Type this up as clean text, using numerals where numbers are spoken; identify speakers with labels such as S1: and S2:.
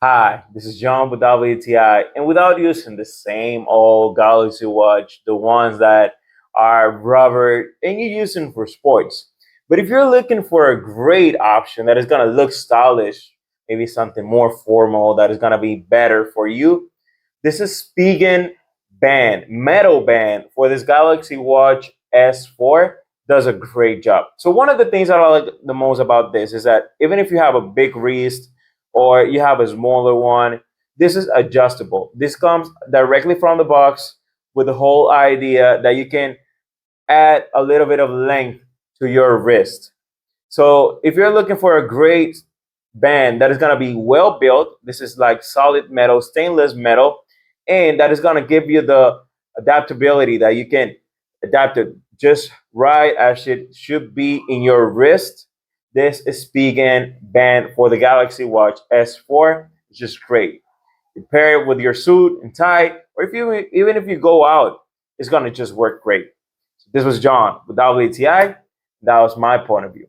S1: Hi, this is John with WTI, and without using the same old Galaxy Watch, the ones that are rubber and you're using for sports. But if you're looking for a great option that is going to look stylish, maybe something more formal that is going to be better for you, this is Spigen band, metal band for this Galaxy Watch S4 does a great job. So one of the things that I like the most about this is that even if you have a big wrist or you have a smaller one, this is adjustable. This comes directly from the box with the whole idea that you can add a little bit of length to your wrist. So if you're looking for a great band that is going to be well built, this is like solid metal, stainless metal, and that is going to give you the adaptability that you can adapt it just right as it should be in your wrist. This is Spigen band for the Galaxy Watch S4. It's just great. You pair it with your suit and tie, or if you even if you go out, it's going to just work great. So this was John with WTI. That was my point of view.